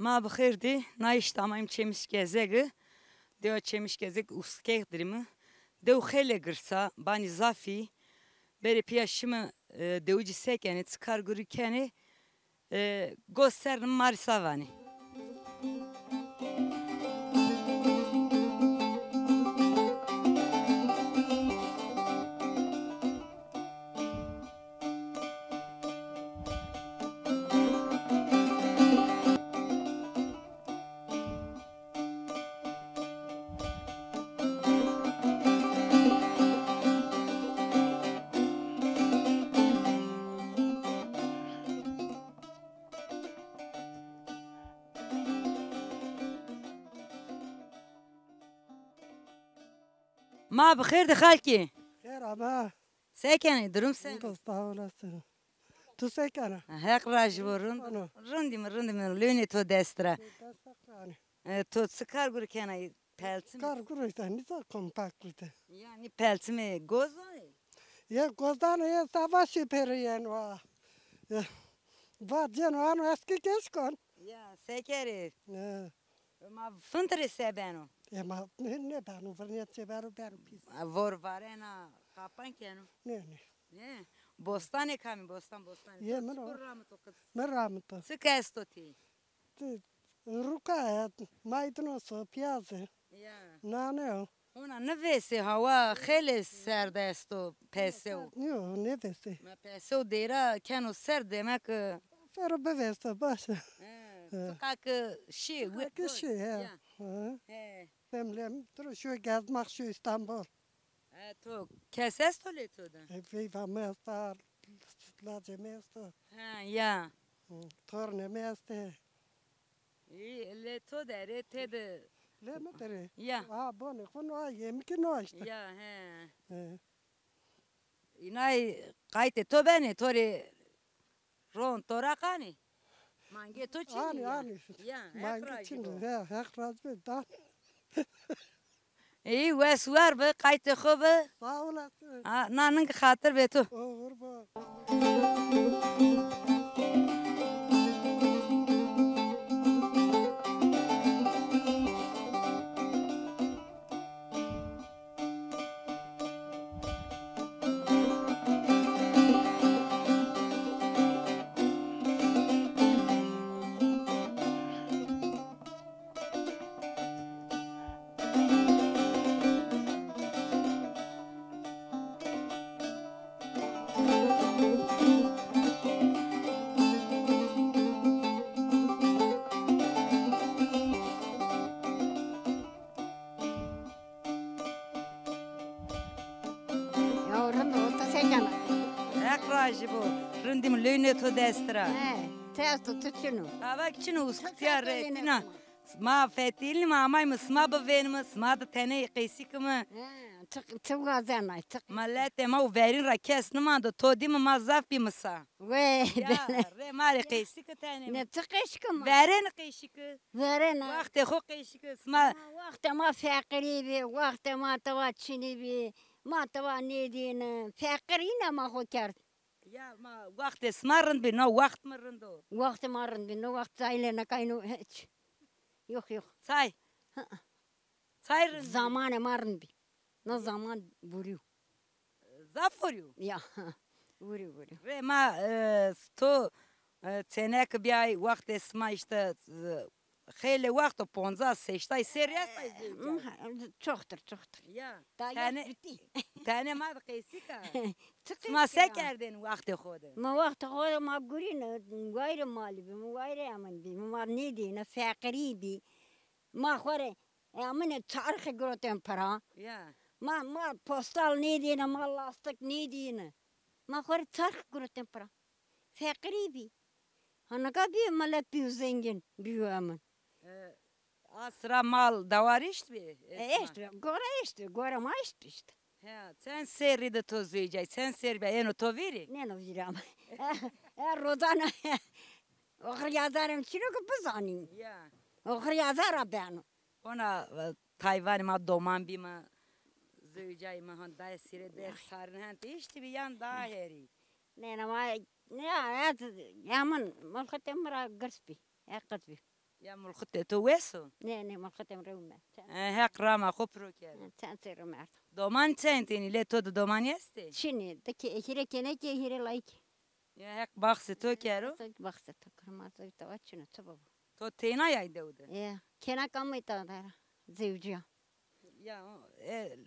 Ma bıxırdı, na iştamayım çemiş gezegi. Deo çemiş gezeg uskekdirimi. Deo xele gırsa, bani zafi. Beri piyaşımı deoci sekeni, çıkar gürükeni. Gösterdim marisavani. Ma bıxırdı halki. Her ama Sekeni, durum sen. sağ olasın. Tu sekana. Hek raj vurun. Rındim, lüne to destra. To çıkar gürükeni peltimi. Kar kuruysa ne de kompaklıydı. Yani peltimi goz var. Ya gözden ya savaşı periyen var. Var canım eski geçkon. Ya sekeri. Ya Ma fıntre sebeno. ama ne ben uverniyatçı ben pis. Vor varena kapan kenu. Ne. Ne? Bostane kami bostan. Ye mero. Meramto. Sık estoti. Ruka maydanoz piyazı. Ya. Nane o. Ona ne vese hava xele serde esto peseu. Yok ne dese. Ma peseu dera kenu ser demek. Fero beveste başa. Sokak şey. Kışı ya. He. Demlem dur şu gezmek şu İstanbul. To keses to leto da. Viva mestar. Lace mestar. Ha ya. Torne mestar. Leto dere tede. Leme tere. Ya. Bone kono yem ki no işte. Ya he. He. Inay kayte to beni tori ron torakani. Mange to çini. Ani. Ya. Mangi çin. Ya hekraz be da. İyi wes var be kayte khobe. Sağ olasın. Nanın hatır betu. Olur bu. Yavrum orta sekana. Ekrajı bu. Rındim lüne to destra. Tez tut şunu. Ava kiçinu uskutiyar Sakal yine retina. kuma. Ma fetilni ma amay mı sma bevenim sma da tene qisik mı. Çık gazana çık. Malete ma verin rakes nima da todi mi ma zaf bi masa. Ve Ya re mari qisik tane. ne çık eşkim. Verin qisik. Verin. Vakti xo qisik sma. Vakti ma fakiri bi, vakti ma tava çini bi, ma tava ne diyene. Fakirine ma hokar. Ya ma vakti smarın bi no vakt mırındo. Vakti marın bi, no vakti aylana kaynu hiç. Yok. Say. Say Zamanı marın bi. No zaman vuruyor. zaf vuruyor. Ya vuruyor. Re ma to tenek bir ay vakti sma işte خیلی وقت 15 سشتای سریاس Çoktur. یا Daha تنه bitti. تنه ما قیسی که Çıkıyor ما سه ya. کردین وقت خود ما وقت خود ما گورین غیر مالی بی ما غیر امن بی ما نیدی نه فقری بی ما خوره امن تاریخ گروتم پرا یا ما پستال نیدی نه ما لاستیک نیدی نه ما خوره تاریخ گروتم پرا فقری بی هنگا بی ملت بی زنگین بی امن asra mal davarışt bi işte gore ma işte ha sen seri de tozuyacak sen seri be eno to veri ne no viram rozana oxir yazarım çino ki bizanin ya oxir yazar ben ona Tayvan ma doman bi ma zuyacak ma han da sire de sarın han işte bir yan daha heri ne ma ne ya yaman malxatem mara garsbi yakatbi Ya mulkut de to weso. Ne malkıtem revme. Hek rama ko proker. Sen serum mert. Doman çentini le to da doman yeste. Şimdi de ki hire kene ki hire like. Ya hek baksı to kero. Baksa takırmaz da bir açını tabu. To tena yay devde. Ya kena kamıyta da zevciya. Ya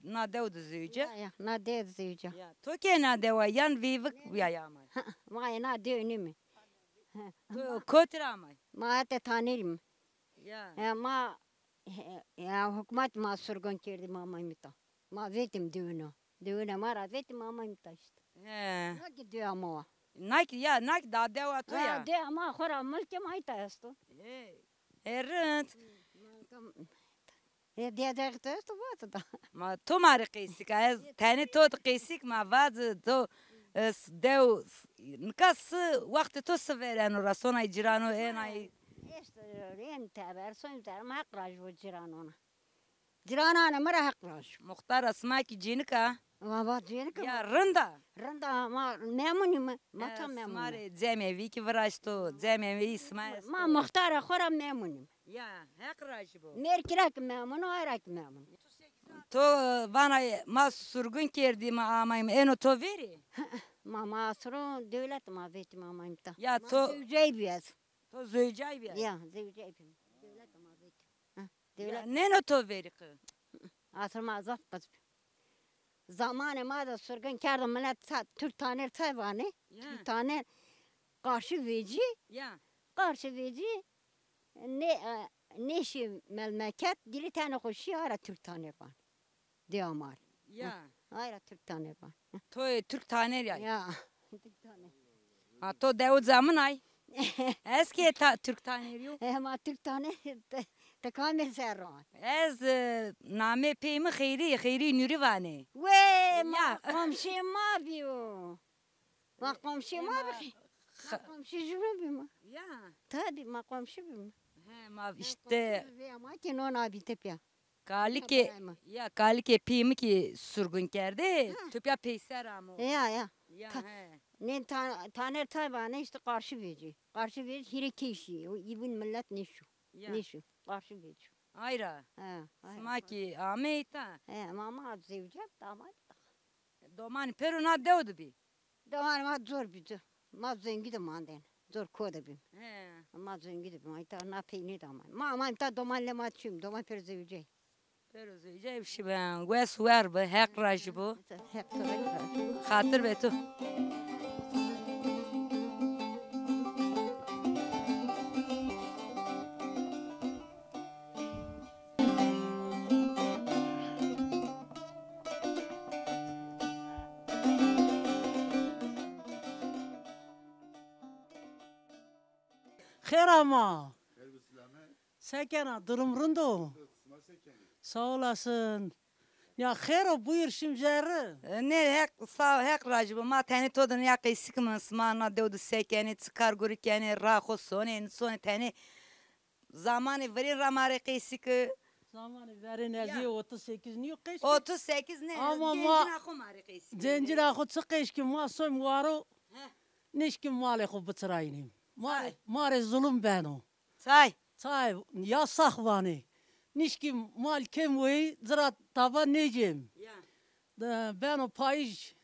na devde züce. Ya na de zevciya. Ya to kena deva yan vivik ya yamay. Ma na de önümü. To kotramay. Ma te tanerim. Ya. Ma ya hükümet ma sürgün kerdi mamayımta. Ma vetim düğünü. Düğüne mara vetim mamayımta işte. He. Ne gidiyor ama o. Nak ya nak da deva to ya. De ama khora mulke mayta yasto. Erent. De de to bu da. Ma to mari qisik az tani to qisik ma vaz to dev nkas waqt to severan rasona ijrano enay İşte en taber son der ma hakraj bu ciranona. Ciranana mara hakraj. muhtar asma ki jinika Baba cinik ya rında. randa ma memunim ma tam memunim. Mari zemevi ki vrasto zemevi isma. Ma muhtara khora memunim. Ya hakraj bu. Merkirak memun ayrak memun. To bana ma surgun kerdi ma amayım eno to veri. Ma masru devlet ma vetim amayımta. Ya to Zevceybiz. to zöycay bir. Ya zevceybim. Devlet ma vetim. Ya Devlet neno to veri ki. asır ma zat bas. Zamanı ma da sürgün kerdim millet Türk taner tayvanı. Ya Türk taner karşı veci. ya Karşı veci ne şey memleket dili tane koşuyor ara Türk taner var. Diyamar. ya Ara Türk taner var. to Türk taner ya. Ya. Türk taner. Ha to Davut zaman ay. Eski Türk taner yok. Ama Türk taner de kamil serran. Ez name peymi xeyri nuri vane. Ve ma Ya. komşu ma biyo. Ma komşu ma bi. Ma komşu juru ma. Ya. Tabi ma komşu bi. He ma işte Ve ama ki non abi tepya. kalike ya kalike peymi ki surgun kerde tüpya peyser ama. Ya. Ya Ta- he. Ne taner taybane işte karşı veci. Karşı veci hire keşi. O ibn millet ne şu. Ya. Ne şu. Karşı veci. Ayra. Ha. Sma ki ameyta. Mama zevcet damat. Doman peruna devdu bi. Daman ma zor bir zor. Ma zengi de manden. Zor koda bim. He. Ma zengi de bim. Ayta na peyni daman. Ma ta doman le ma çüm. Doman per zevcey. Pero zeyce bir ben wes var bu hak raj bu. Hep tabii. Hatır betu. Khair ama. Sekena durum rundo. Sağ olasın. Ya khair o buyur şimdiki. Ne hak sağ hak raj bu ma tane todun ya qisik min smana devdu sekeni çıkar gurik yani raho sonen son tane zamanı verin ramare qisik Zamanı verin ezi 38 niye kış? 38 ne? Ama Gencina xumari qisik. Zencir akut sıkış ki masum varo. Heh. Nişki mali ku bıtıraynim. Say. Mare zulüm beno. Say. Say ya sahvani. Nişki mal kem ve zira tava necem. Ya. Ben o payış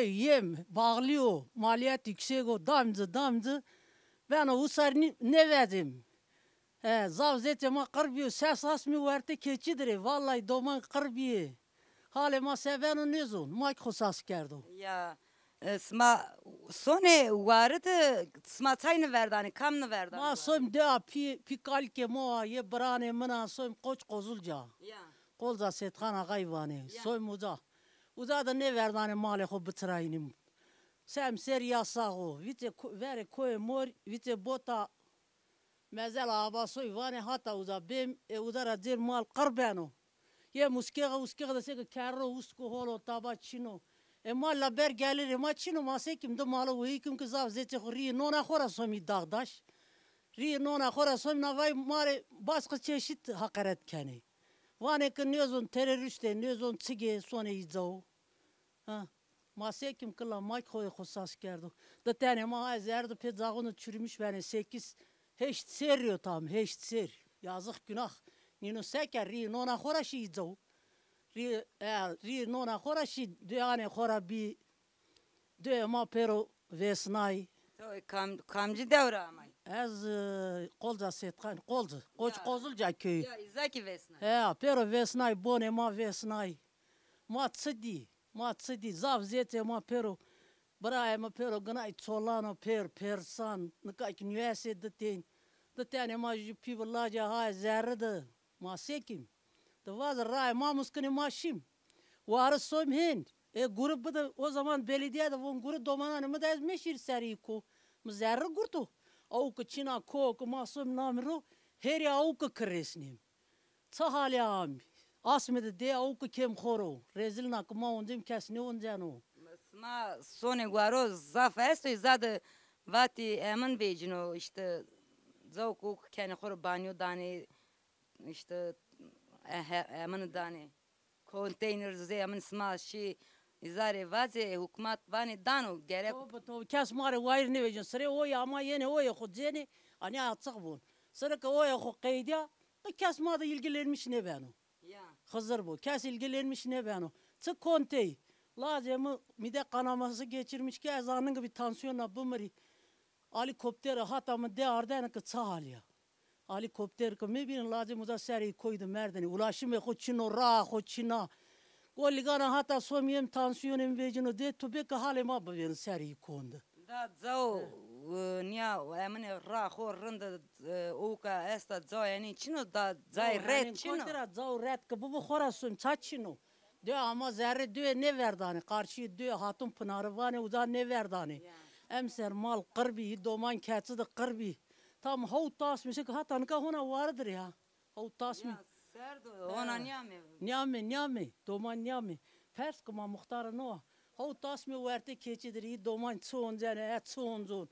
yem bağlıyor. Maliyet yüksek o damcı. Ben o usar ne verdim. Zavzete ma kırbiyor. Ses asmi verte keçidir. Vallahi doman kırbiyor. Hale ma sevenu nezon. Ma kusas kerdo. Ya. Sma sone vardı sma çayını verdani kamını verdani. Ma som da pi kalke mo ye brane mana som koç kozulca. Ya. Kolza setkhana gayvani. Ya. Som uza. Uza da ne verdani male ho bitraynim. Sem ser yasago. Vite vere koy mor vite bota mezel aba soy vane hata uza bem uzara zer mal qarbano. Ye uskega da sek karro usko holo taba chino. Mal la gelir ma chino ma sekim de malo wikim ki zav zete khri nona khora somi dağdaş. Ri nona khora somi na vay mare başka çeşit hakaret kani. Vane ki nezon teröriste nezon çige sone izao. Ha. Ma sekim kıla ma koy khosas kerdo. Da tane ma azerdo pe zağını çürümüş beni 8 Hiç seriyor tam, hiç ser. Yazık günah. Nino seker ri nona khora şi zav. Ri nona khora şi düane khora bi de ma pero vesnay. Kamcı devre ama. Ez kolca setkan kolca. Koç kozulca köyü. Ya izaki vesna. He pero vesnay bone ma vesnay. Ma tsidi zav zete ma pero. Brae ma pero gnay tsolano persan. Nika ki nüese de ten ma jupi vallaja ha zerrede. Ma sekim. Da vaz ray ma muskani ma şim. Varı soym hin. Grubu da o zaman belediye de von grup domanan mı da ez meşir seri ko. Mzerre gurtu. Avuk çina ko ma soym namro. Her ya avuk kresnim. Tsahali am. Asmede de avuk kem khoro. Rezil nak ma ondim kesne onjano. Ma sone guaro zaf esto izade vati emin bejino işte zavuk kene khor banyo dane işte emin dane konteyner ze emin sma şi izare vaze hükümet vani dano gerek To kes mare wayr ne vejin sere o ya ama yene o ya khudjeni ani atsaq bun. Sere ka o ya khu qeydiya kes ma da ilgilenmiş ne beno. ya Hızır bu. Kes ilgilenmiş ne beno. Çık kontey. Lazım mide kanaması geçirmiş ki ezanın gibi tansiyona bumri. Helikopter hatta mı de arden ki çahaliya. Helikopter ki mi bin lazım uza seri koydu merdeni. Ulaşım ve koçino ra koçina. Goligana hatta somyem tansiyonum vecino de tubek halima bu seri kondu. da zao niya emin ra khor rında uka esta zao yani çino da zay red çino Kontera zav red ki bu khorasum çaçino. De ama zerre de ne verdani karşı de hatun pınarı vane uza ne verdani. Emser mal qırbi doman keçi de qırbi. Tam hav tas misik hatan ka hona vardır ya. Hav tas mi? serdo ona niya mi Nyame doman nyame. Pers kuma muhtarı no. Hav tas mi verte keçidir i doman çoğun zene et çoğun zon.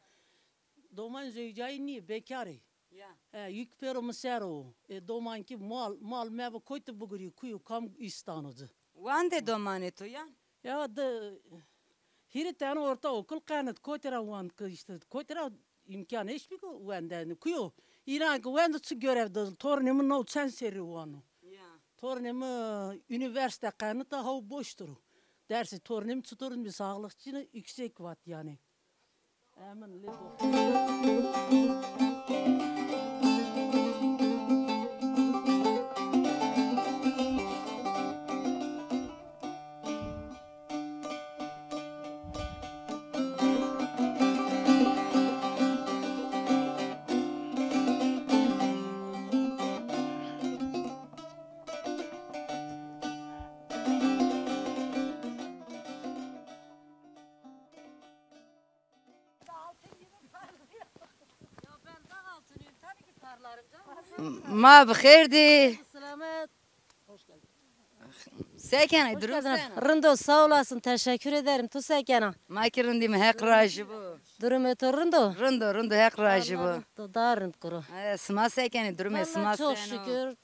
Doman zeycai ni bekarı. ya Yük pero mesero. Doman ki mal meve koytu buguri kuyu kam istanozu. Vande domane to ya Ya da hiri tane orta okul kanıt koytera wan ki işte koytera imkanı hiçbir wenden kuyu. İran ki wende su görevde tornemu no sen seri wanu. ya Tornemu üniversite kanıtı hav boştur. Dersi tornem tuturun bir sağlıkçını yüksek vat yani. Amin lebo. ma bixirdi Selamet. sekene durum sen Rındo sağ olasın. Teşekkür ederim. Tu sekena. ma kirindi mi hek rajı bu Durum eto rındo. rındo hek rajı bu Da rınd kuru. sma sekene durum sma Vallahi çok şükür.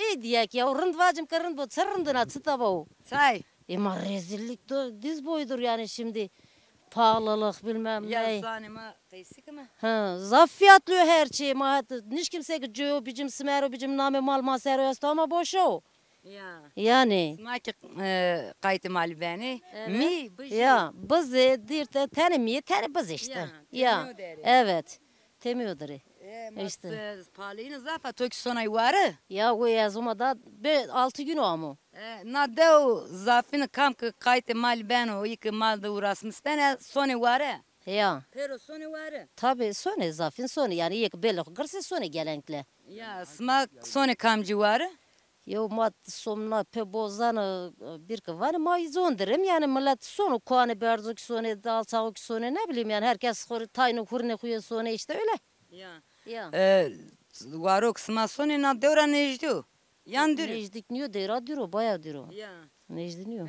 İyi diyek ya. Rınd vacım ka rınd bu. Çır rındına çıtaba o. say Ama rezillik diz boyudur yani şimdi. Pahalılık bilmem ya ne. zanima kıysık mı Ha, zaf fiyatlıyor her şey. Hiç kimse ki diyor bizim smero bizim name mal masero yastı ama boş o. ya Yani. ma ki kayıtı mal beni mi bu Ya biz dirte tenimiye teni biz işte. Ya, Ya. temiyor deri. Evet. Temiyordur. işte İşte. palini zafa tok sonay varı Ya o yazıma da 6 gün o mu? na deu zafin kam ki kayıtı mal ben o iki mal da uğrasmış ben sonu varı Ya. pero sonu varı Tabii sonu zafin sonu yani iyi ki böyle kırsa sonu gelenkle. ya sma sonu kamcı varı Ya mat somna pe bozan bir ki var ama izondirim yani millet sonu kuanı berzuk sonu dalçavuk sonu ne bileyim yani herkes tayını kurne kuyu sonu işte öyle. ya Ya. varok sma sonu na devra nejdu yan dürü Necdik niyo dera diro baya diro. ya Necdi niyo.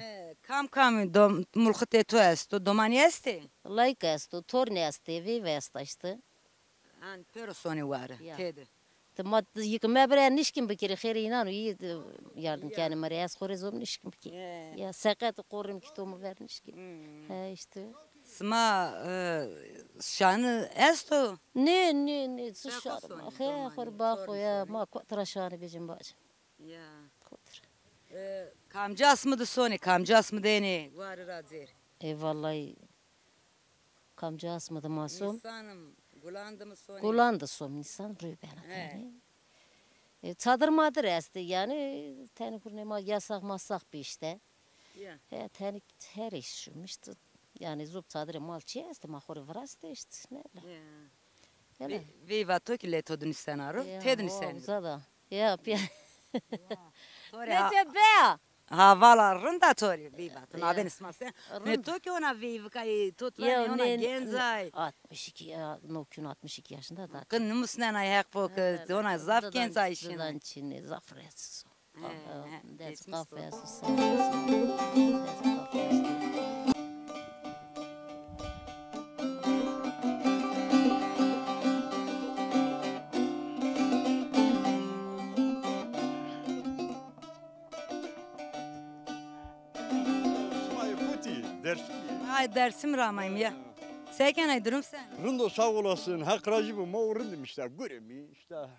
kam dom mulkhte to esto domani este Like esto torne este vi vesta işte. an pero sonu varı Ya. tedi Mat yıkma bre nişkin bikiri khiri inan iyi yardım yani Marias khorizom nişkin biki. Ya sakat qorum ki tomu ver nişkin. Ha işte. Sma şanı esto. Ne Soni sıçarım. He domani, kurbağa sorry, koya sorry. ma kotra şanı bizim bacım. Ya. Kotra. Kamcas mı da soni? Kamcas mı dene? Var razir. Vallahi kamca asmadı masum. Nisanım. Gulandı mı soni? Gulandı som Nisan rübena He. yani. Çadır madır esti yani. Teni kurnema yasak masak bir işte. Ya. He teni her iş şumişti. Yani zup çadır malçı esti mahori vrastı işte. Ne Ya. öyle. Viva to ki leto dün senaro. Tedin sen. Zada. Ya pia. Tori Ne te bea? havala rında tori viva. To Ya. na denis mase. Ne to ki ona viva kay tutla Ya ne ona genzay. 62 ya Nokun 62 yaşında da. Kın numusnen ayak pok ona zaf genzay işin. Zadan Çin'i zafres. he, Des geçmiş kafes. Des kafes. İsmail Kuti dersin. Ay dersim ramayım ya. Seken ay durum sen. Rındo sağ olasın. Hak racibı ma rındım işte. Göremi işte.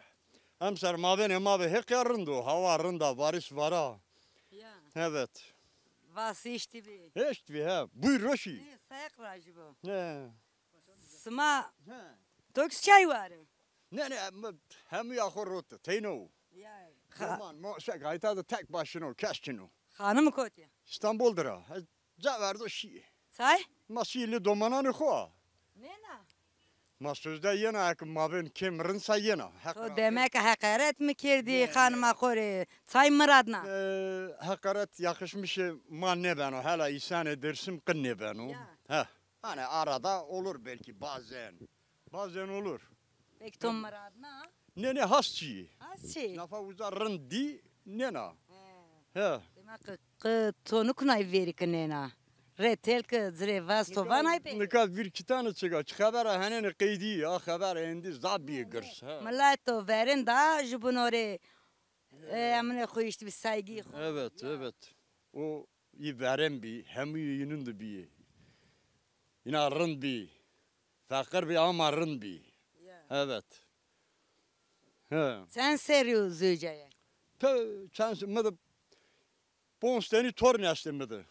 Emser mabene mabe hek ya rındo. Hava rında varis vara. Ya. Evet. Vasi işti bir. Eşt vi ha. Buyur Roşi. Ne sayak racı bu. Ne. Sıma toks çay var. Ne hem ya horrotu. Teyno. Ya. Zaman mo şey gayta da tek başına o kesçino. Hanım kot ya. İstanbul'da. Zaverdo şi. Say? Masili domananı ko. Ne na? Ma sözde yena ek maben kim rınsa yena. To demek hakaret mi kirdi hanıma kore? Çay mıradna. Hakaret yakışmış ma ne ben o hala insan edersim kın ne ben o. Ya. Heh. Hani arada olur belki bazen. Bazen olur. Peki tom mıradna? Ne hasçı. Asi. Nafa uzarın di ne na. He. Demek ki tonu kunay verik ne na. Retel ki zre vas to vanay pe. Ne kadar bir iki tane çıkar. Haber hani kıydı ya haber endi zabi gırs. Millet to verin da jubunore. Amne khoyişti bir saygı. Evet. O iyi veren bir hem yünün de bir. Yine arın bir. Fakir bir ama arın bir. Evet. He. Sen seriyo züceye. Çansı mıdı? Bonsteni torneste mıdı?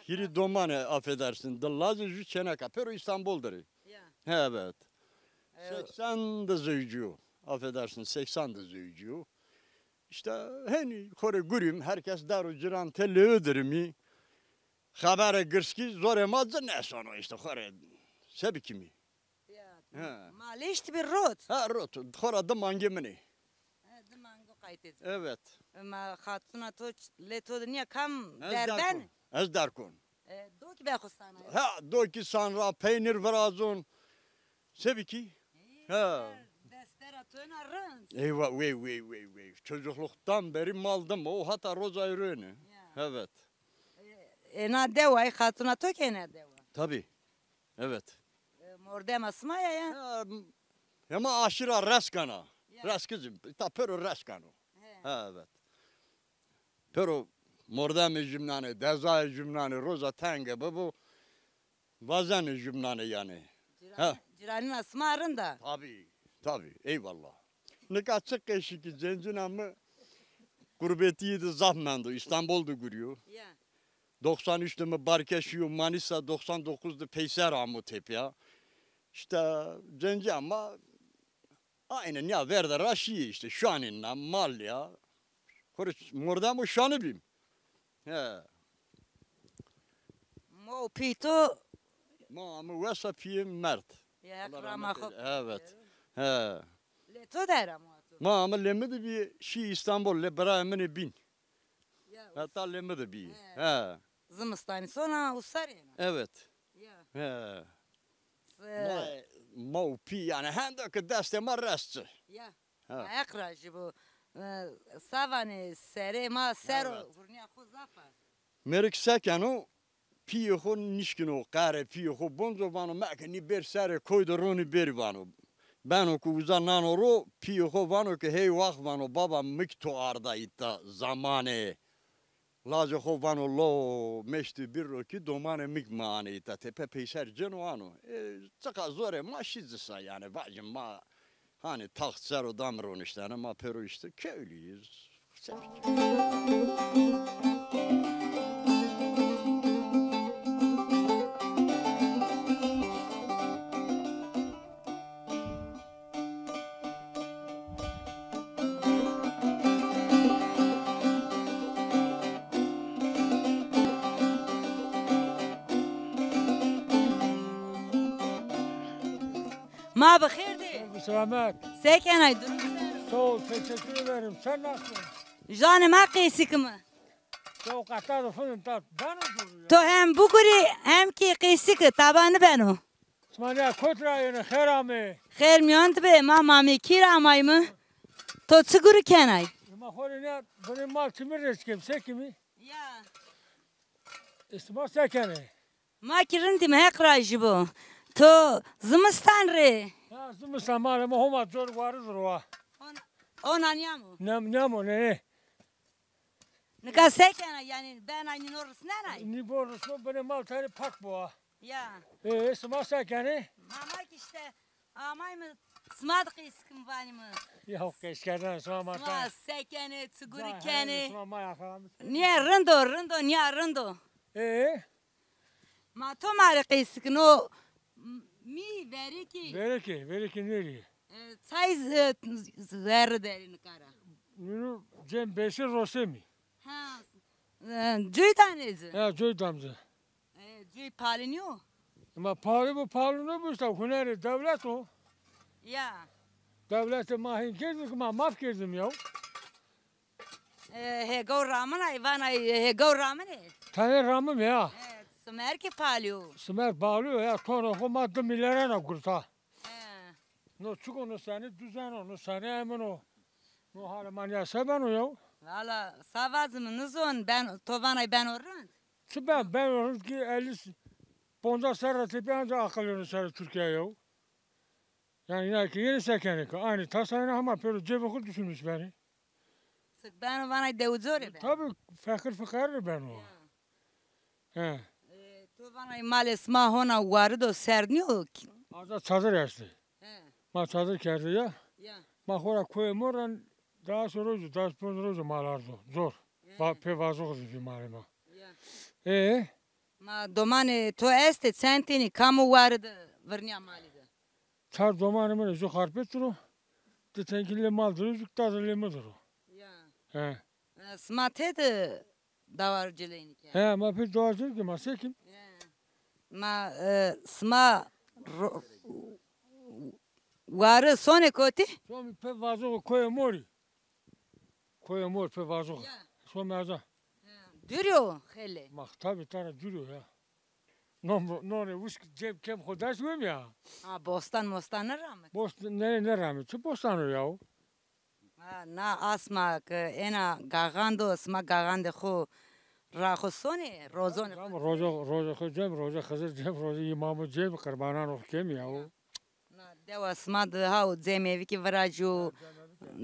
Hiri domane affedersin. Dallazı jü çeneka. Pero İstanbul'dur. Evet. 80 de zöycü. Affedersin 80 de zöycü. İşte hani kore gürüm herkes daru ciran telli ödürümü. Habere gırski zor emadzı ne sonu işte kore. Sebi kimi? Maleşti bir rot. Ha rot. Kore dıman gemini. Dımango kaytet. Evet. Ma hatuna to leto niye kam derden. Ez derkun. Doki be khustana. Ha doki sanra peynir vrazun. Sebi ki? Ha. Destera tona rınt. Eyvah vey. Çocukluktan beri maldım o hatta rozayı röne. Evet. Na deva hatuna to kene deva. Tabii. Evet. Mordem asmaya ya. Ya, ama aşırı raskana. Raskızım. Ta pero raskano. Evet. Pero mordem cümlane, dezay cümlane, roza tenge bu bazen cümlane yani. Ciranin asmarın da. Tabii. Eyvallah. Ne kadar çok eşiki zencin ama gurbetiydi zahmendi. İstanbul'da görüyor. 93'te mi Barkeşiyor, Manisa 99'da Peyser Amutep ya. İşte zenci ama aynen ya verdi raşi işte şu anınla mal ya. Morda mı şu anı bim. He. Mo pito. Ama vesapiyim mert. Ya Allah krama rahmet khop. eylesin. Evet. He. Leto deram o. Ama lemedi bir şey İstanbul'le beraber bin. Hatta lemedi bir. He. Zımıstani sonra usarena. Evet. Ya. He. Maupi yani hem de ki destema restçi. Ya. Ha. Ayak rajı bu. Savane sere ma sero. Furniya khuzafa. Merik sekenu piyo hon nişkino kare piyo ho bonzo vano makni ber sere koyduruni ber vano. Ben o kuza nanoro piyo ho vano ki hey vak vano baba mikto arda itta zamane. Lazı hovano lo meşti bir roki domane migmani ta tepe peyser cenuano. Tsaka zore ma şizisa yani bacım ma hani tahtser o damron işte ama peru işte köylüyüz. Ma bakirdi. Selamet. Seken ay durum. Sağ ol, teşekkür ederim. Sen nasılsın? Canım ha kıysık mı? Çok katar fırın tat. Ben oturuyorum. To hem buguri hem ki kıysık tabanı ben o. İsmail'e kotra yine herame. Khair miyant be ma mami kira may mı? To siguru kenay. Ama horine benim mal kimi reskim sekimi? Ya. İsmail sekene. Ma kirinti me hekra jibo. To zimistan re. Ya zımısa malama homa zor varızdır o. Onan yamu. Ne mo ne? Nika seken yani ben aynı orası nenay. Ni borusmu benim mal tane pak bu. Ya. İsmail sekene. Mama işte amay mı? Smad kıysıkım vani mı? Yok keşkeden İsmail Ma mata. sekene siguru kene. İsmail maya falan. Niye rindo niye rindo. Ma to mari kıysık no mi veri ki Nereye? çay zerre derin kara. Nunu Cem Beşir Rosemi. Ha. Cüy tanezi. Ya Joy damcı. Cüy paliniyor. Ama pahalı ne bu işte? Hüneri devlet o. Ya. Devlete mahin girdik ama maf girdim ya. He gavramın ay van ay he gavramın ay. Tane ramım ya. Sümer ki palio. Sümer bağlıyor ya. Sonra kumadı milyara ne kurta. He. No çık onu seni düzen onu seni emin o. No halaman ya seven o ya. Valla savazımınız on ben tovanay ben orun. Ben onu ki 50 bonda serreti bir anca akıllını serri Türkiye ya. Yani yine ki yeni sekenik. Aynı tasayını ama böyle cebokul düşünmüş beni. Sık ben vanay devuzore ben. Tabii fakir fıkarlı ben o. He. Tovanay males ma hona vardı serniyor ki. Arada çadır yaşlı. He. Ma çadır kerdi ya. Ya. Ma hora koyum oran daha sonra daha sonra malardı. Zor. Pe vazok bir malima. Ya. Ma domane to este sentini kamu vardı vırnya malide. Çar domanımı zo harpet duru. De tenkille mal duru züktazı lemi duru. Ya. He. Smate de davarcılığını ki. He ma pe doğacır ki ma sekim. Ma sma varı sone koti. Sonra pe vazok koyum ori. Koyum ori pe vazok. Sonra aza. Duruyor hele. Ma tabi tane duruyor ya. No ne usk cep kem khodaş mıyım ya? Ha bostan'a rağmen. Bost ne rahmet. Çı bostanı ya. Ha na asma ke ena gagando sma gagande xo raxo sone rozone. Ama roza hazır cem roza imamı cem kurbanan of kem ya. Na deva sma de ha zemevi ki vraju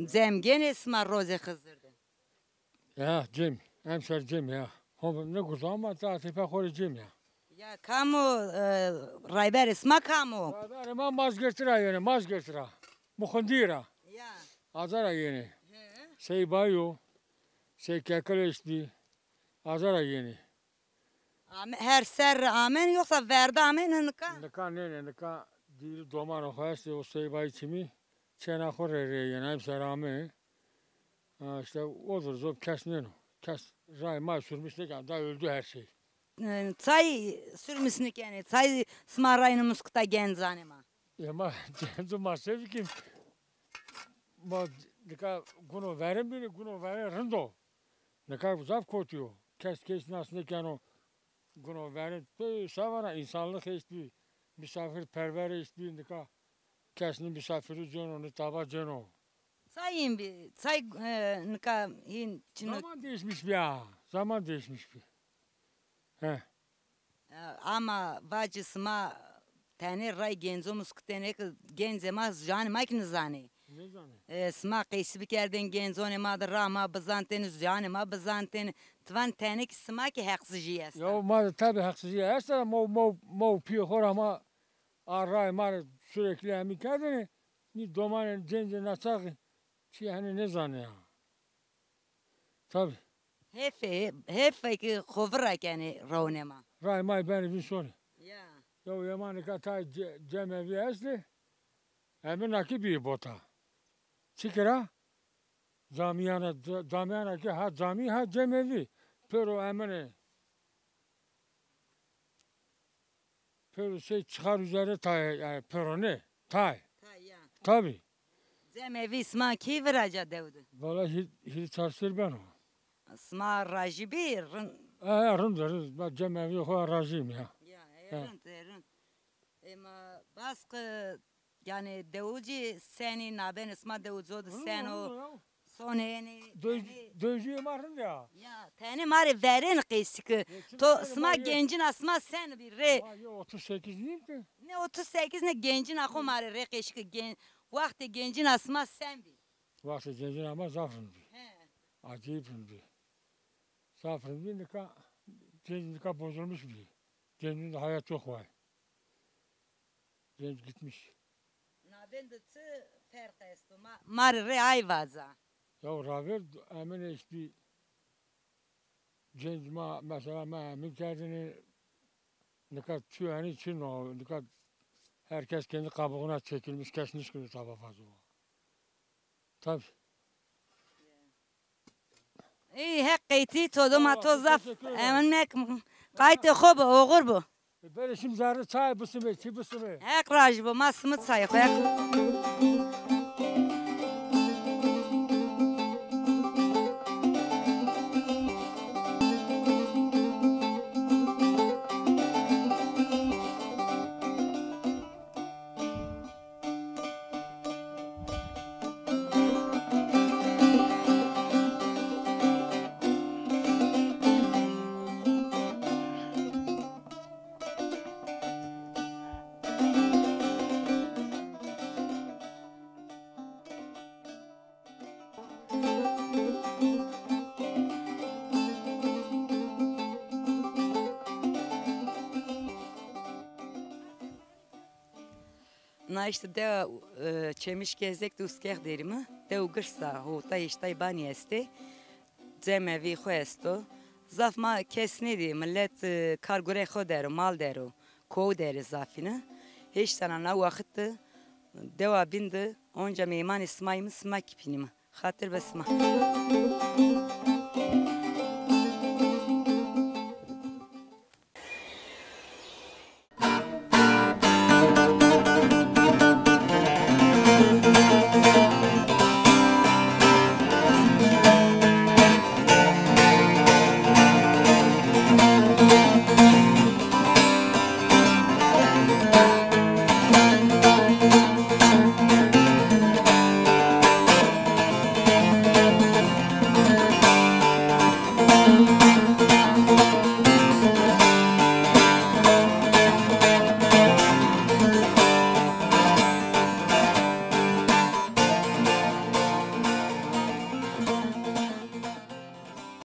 zem gene sma roze xızırdı. Ya cem. Hemşer cem ya. Hom ne güzel ama ta tepe khori cem ya. Ya kamu rayber sma kamu. Adar ma mazgertira yani mazgertira. Mukhndira. Ya. Azara yani. Şey bayo. Şey kakaleşti. Azara yani. Her ser amen yoksa verdi amen nka. Neka dil doman o khas o şey bay kimi. Çena khore yani hemşer ame. İşte odur zop kesmeno. Kes ray ma sürmüş ne kadar öldü her şey. Çay sürmüşsün yani. Çay smarayını muskta genzanema. Ya ma cendu ma sevkim. Ma neka guno verin biri guno verin rendo. Neka zaf kotuyor. Kes nasıl nekano guno verin. Pe savana insanlık hiçbir misafirperver hiçbir neka kesni misafiri ceno taba ceno. Sayın bir say nka hin çino. Zaman değişmiş ya. Zaman değişmiş bir. He. Ama vacısıma tane ray genzo muskutene genzemaz jani makine zani. Ne zanne? Sma qeysi bikerdin genzone ma da rama Bizantin zyani ma Bizantin tvan tenik sma ki haksıcı est. Ya ma tabi haksız ya. Esta mo piyo khor ama array mar sürekli emi kendini ni domanen cence nasak çi hani ne zanne ya. Tabi. Hefe ki khovrak yani ronema. Ray may beni bir sonra. Ya. Ya yaman katay cemevi esli. Emin aki bir bota. Çikira. Zamiyana ki ha cami ha cemevi. Pero emine. Pero şey çıkar üzere tay yani pero ne? Tay. Ya. Tabi. Zemevi sma ki veraca devdu. Valla hiç çarşır ben o. Sma rajibi Rın. Ben cemevi koyar razıyım ya. Ya erint. Ama baskı yani devuci seni naben isma devuzodu sen o soneni. Dövücüyüm arın ya. Ya tane mari verin qeysik. To sma gencin asma sen bir re. Ya 38 değil ki. Ne 38 ne gencin akı mari re qeysik gen. Vakti gencin asma sen bir. Vakti gencin ama zafrındı. He. Acayipindi. Zafrındı nika bozulmuş bir. Gencin de hayat yok var. Genç gitmiş. Naben de tı fark esto. Mari re ayvaza. Ya Raver emine işte genç mesela emin kendini ne kadar tüyeni için o ne kadar herkes kendi kabuğuna çekilmiş kesmiş gibi tabi fazla o. Tabi. İyi hek qeyti to ma to zaf. teşekkür ederim. Emin mek qayti khob oğur bu. Böyle şimdi zarı çay bısımı, çi bısımı. Hek raj bu ma smit sayık hek. Na işte de çemiş gezek duskeh derimi. De ugırsa hota işte bani este. Cemevi xo esto. Zafma kesnedi millet kargure xo deru mal deru. Ko deri zafine. Hiç sana na vakti deva bindi. Onca meyman ismayım sma kipinimi. Hatır besma.